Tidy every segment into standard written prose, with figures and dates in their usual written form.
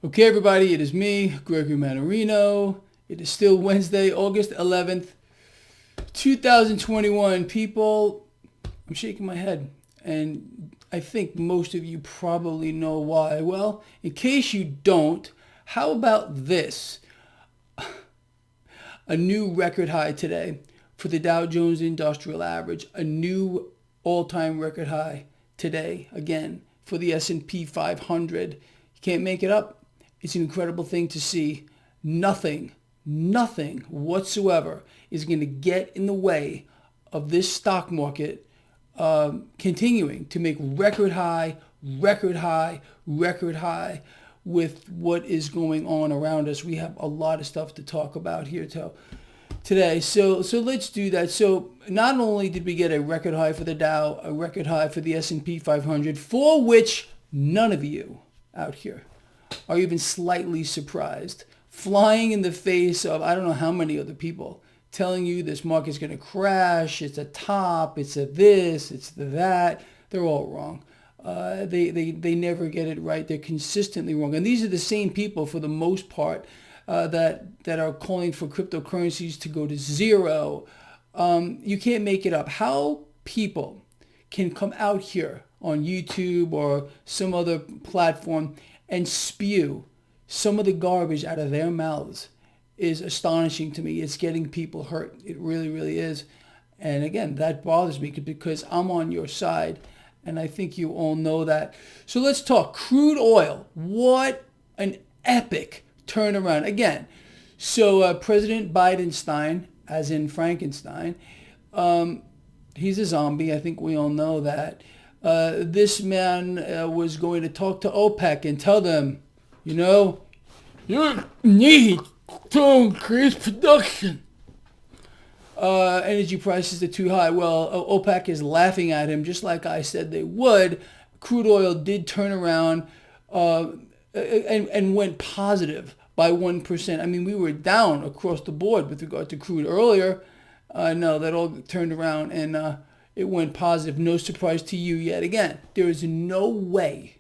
Okay, everybody, it is me, Gregory Mannarino. It is still Wednesday, August 11th, 2021. People, I'm shaking my head, and I think most of you probably know why. Well, in case you don't, how about this? A new record high today for the Dow Jones Industrial Average, a new all-time record high today, again, for the S&P 500. You can't make it up. It's an incredible thing to see. Nothing whatsoever is going to get in the way of this stock market continuing to make record high with what is going on around us. We have a lot of stuff to talk about here today. So let's do that. So not only did we get a record high for the Dow, a record high for the S&P 500, for which none of you out here are even slightly surprised, flying in the face of I don't know how many other people telling you this market's going to crash, it's a top, it's a this, it's the that. They're all wrong. They never get it right. They're consistently wrong. And these are the same people, for the most part, that are calling for cryptocurrencies to go to zero. You can't make it up. How people can come out here on YouTube or some other platform and spew some of the garbage out of their mouths is astonishing to me. It's getting people hurt. It really, really is. And again, that bothers me because I'm on your side, and I think you all know that. So let's talk crude oil. What an epic turnaround. Again, so President Bidenstein, as in Frankenstein, he's a zombie. I think we all know that. This man was going to talk to OPEC and tell them, you need to increase production. Energy prices are too high. Well, OPEC is laughing at him, just like I said they would. Crude oil did turn around and went positive by 1%. I mean, we were down across the board with regard to crude earlier. No, that all turned around and it went positive. No surprise to you yet again. There is no way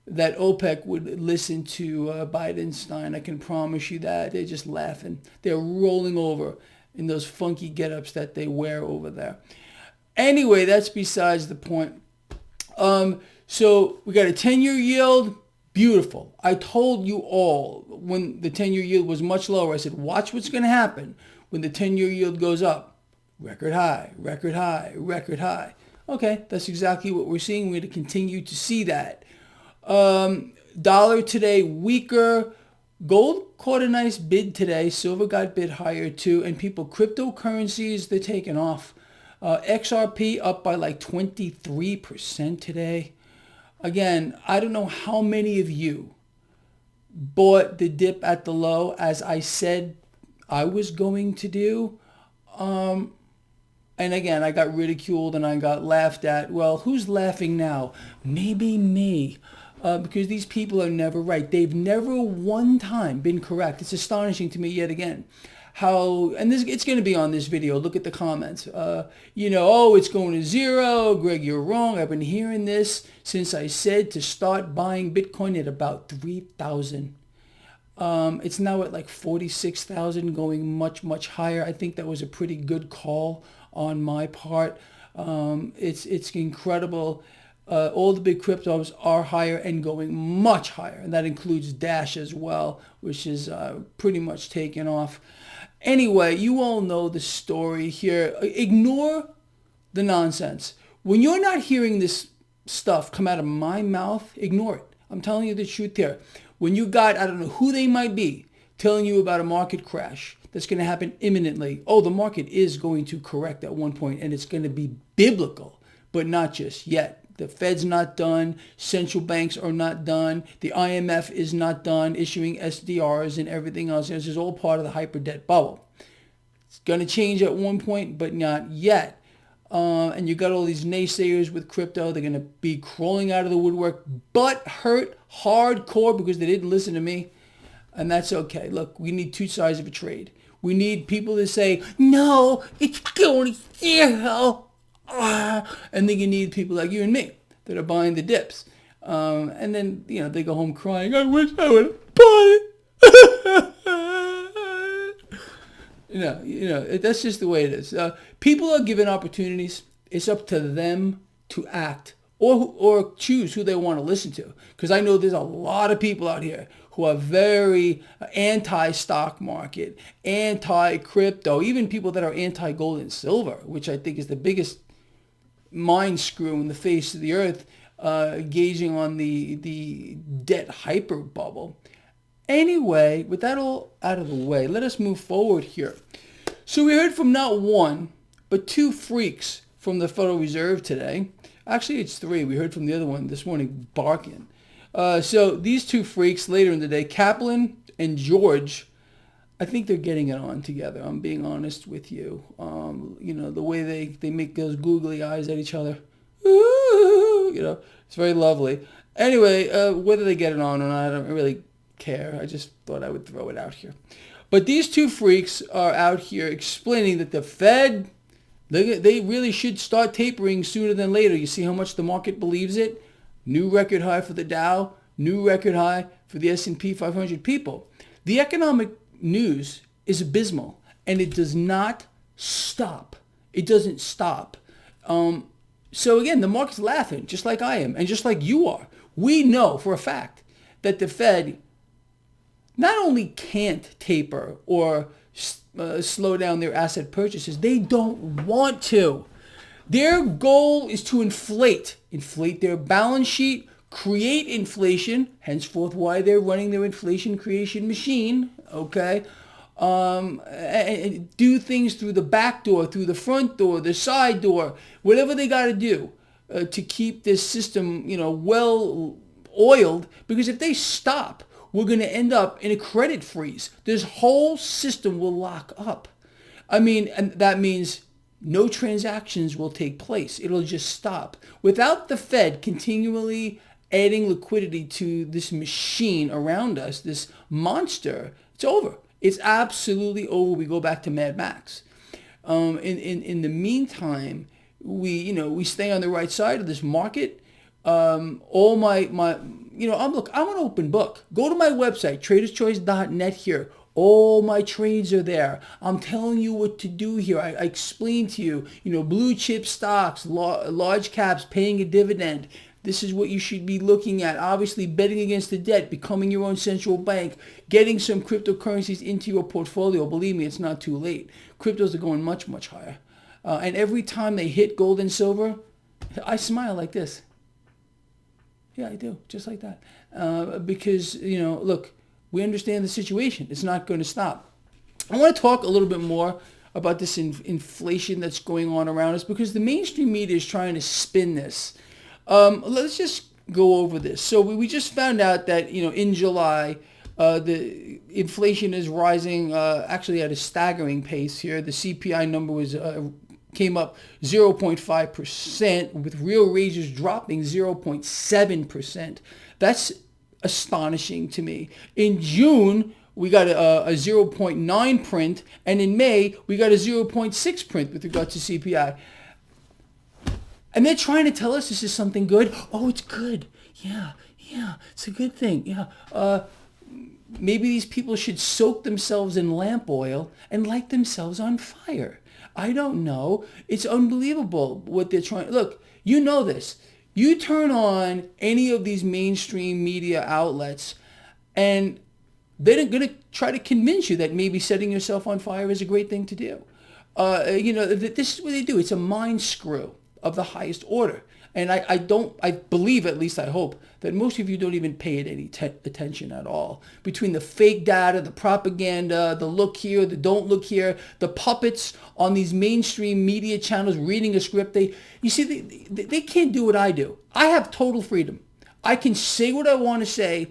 that OPEC would listen to Bidenstein. I can promise you that. They're just laughing. They're rolling over in those funky get-ups that they wear over there. Anyway, that's besides the point. So we got a 10-year yield. Beautiful. I told you all when the 10-year yield was much lower, I said, watch what's going to happen when the 10-year yield goes up. Record high. Okay, that's exactly what we're seeing. We're going to continue to see that. Dollar today weaker. Gold caught a nice bid today. Silver got bid higher too. And people, cryptocurrencies, they're taking off. XRP up by like 23% today. Again, I don't know how many of you bought the dip at the low, as I said I was going to do. And again, I got ridiculed and I got laughed at. Well, who's laughing now? Maybe me. Because these people are never right. They've never one time been correct. It's astonishing to me yet again. It's going to be on this video. Look at the comments. It's going to zero. Greg, you're wrong. I've been hearing this since I said to start buying Bitcoin at about 3,000. It's now at like 46,000, going much higher. I think that was a pretty good call on my part. It's incredible. All the big cryptos are higher and going much higher. And that includes Dash as well, which is pretty much taken off. Anyway, you all know the story here. Ignore the nonsense. When you're not hearing this stuff come out of my mouth, ignore it. I'm telling you the truth here. When you got, I don't know who they might be, telling you about a market crash that's going to happen imminently. Oh, the market is going to correct at one point, and it's going to be biblical, but not just yet. The Fed's not done. Central banks are not done. The IMF is not done issuing SDRs and everything else. This is all part of the hyper debt bubble. It's going to change at one point, but not yet. And you got all these naysayers with crypto. They're going to be crawling out of the woodwork, but hurt hardcore because they didn't listen to me. And that's okay. Look, we need two sides of a trade. We need people to say, no, it's going to zero. And then you need people like you and me that are buying the dips. And then, they go home crying, I wish I would have bought it. That's just the way it is. People are given opportunities. It's up to them to act or choose who they want to listen to. Because I know there's a lot of people out here who are very anti-stock market, anti-crypto, even people that are anti-gold and silver, which I think is the biggest mind screw in the face of the earth, gauging on the debt hyper bubble. Anyway, with that all out of the way, let us move forward here. So we heard from not one, but two freaks from the Federal Reserve today. Actually, it's three. We heard from the other one this morning, barking. So these two freaks later in the day, Kaplan and George, I think they're getting it on together. I'm being honest with you. The way they make those googly eyes at each other. Ooh, it's very lovely. Anyway, whether they get it on or not, I don't really care. I just thought I would throw it out here. But these two freaks are out here explaining that the Fed, they really should start tapering sooner than later. You see how much the market believes it? New record high for the Dow, new record high for the S&P 500 people. The economic news is abysmal, and it does not stop. It doesn't stop. So again, the market's laughing, just like I am, and just like you are. We know for a fact that the Fed not only can't taper or slow down their asset purchases, they don't want to. Their goal is to inflate their balance sheet, create inflation, henceforth why they're running their inflation creation machine, okay? And do things through the back door, through the front door, the side door, whatever they got to do to keep this system, well oiled. Because if they stop, we're going to end up in a credit freeze. This whole system will lock up. And that means no transactions will take place. It'll just stop. Without the Fed continually adding liquidity to this machine around us, this monster, it's over. It's absolutely over. We go back to Mad Max. In the meantime, we stay on the right side of this market. All I'm an open book. Go to my website, traderschoice.net here. All my trades are there. I'm telling you what to do here. I explain to you, blue chip stocks, large caps, paying a dividend. This is what you should be looking at. Obviously, betting against the debt, becoming your own central bank, getting some cryptocurrencies into your portfolio. Believe me, it's not too late. Cryptos are going much, much higher. And every time they hit gold and silver, I smile like this. Yeah, I do, just like that. Because, look, we understand the situation. It's not going to stop. I want to talk a little bit more about this inflation that's going on around us because the mainstream media is trying to spin this. Let's just go over this. So we just found out that, in July, the inflation is rising actually at a staggering pace here. The CPI number came up 0.5%, with real wages dropping 0.7%. That's astonishing to me. In June, we got a 0.9 print, and in May, we got a 0.6 print with regard to CPI. And they're trying to tell us this is something good. Oh, it's good. Yeah, it's a good thing. Yeah. Maybe these people should soak themselves in lamp oil and light themselves on fire. I don't know. It's unbelievable what they're trying. Look, you know this. You turn on any of these mainstream media outlets and they're going to try to convince you that maybe setting yourself on fire is a great thing to do. This is what they do. It's a mind screw of the highest order. And I believe, at least I hope, that most of you don't even pay it any attention at all. Between the fake data, the propaganda, the look here, the don't look here, the puppets on these mainstream media channels reading a script, they can't do what I do. I have total freedom. I can say what I want to say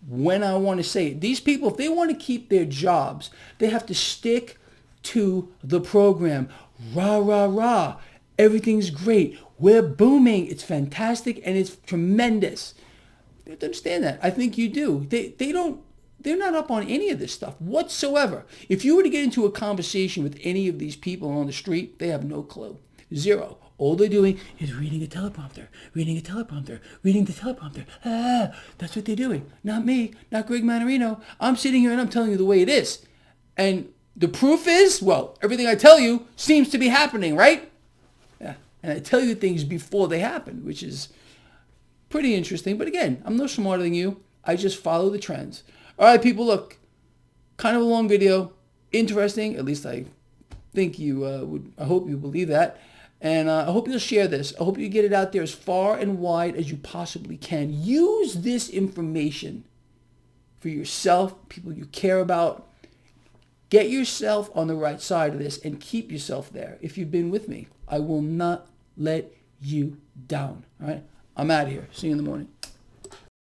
when I want to say it. These people, if they want to keep their jobs, they have to stick to the program. Rah, rah, rah. Everything's great. We're booming. It's fantastic and it's tremendous. You have to understand that. I think you do. They're not up on any of this stuff whatsoever. If you were to get into a conversation with any of these people on the street, they have no clue. Zero. All they're doing is reading a teleprompter, reading a teleprompter, reading the teleprompter. That's what they're doing. Not me, not Greg Mannarino. I'm sitting here and I'm telling you the way it is. And the proof is, well, everything I tell you seems to be happening, right? Yeah. And I tell you things before they happen, which is pretty interesting. But again, I'm no smarter than you. I just follow the trends. All right, people, look, kind of a long video. Interesting. At least I think you would. I hope you believe that. And I hope you'll share this. I hope you get it out there as far and wide as you possibly can. Use this information for yourself, people you care about. Get yourself on the right side of this and keep yourself there. If you've been with me, I will not let you down. All right? I'm out of here. See you in the morning.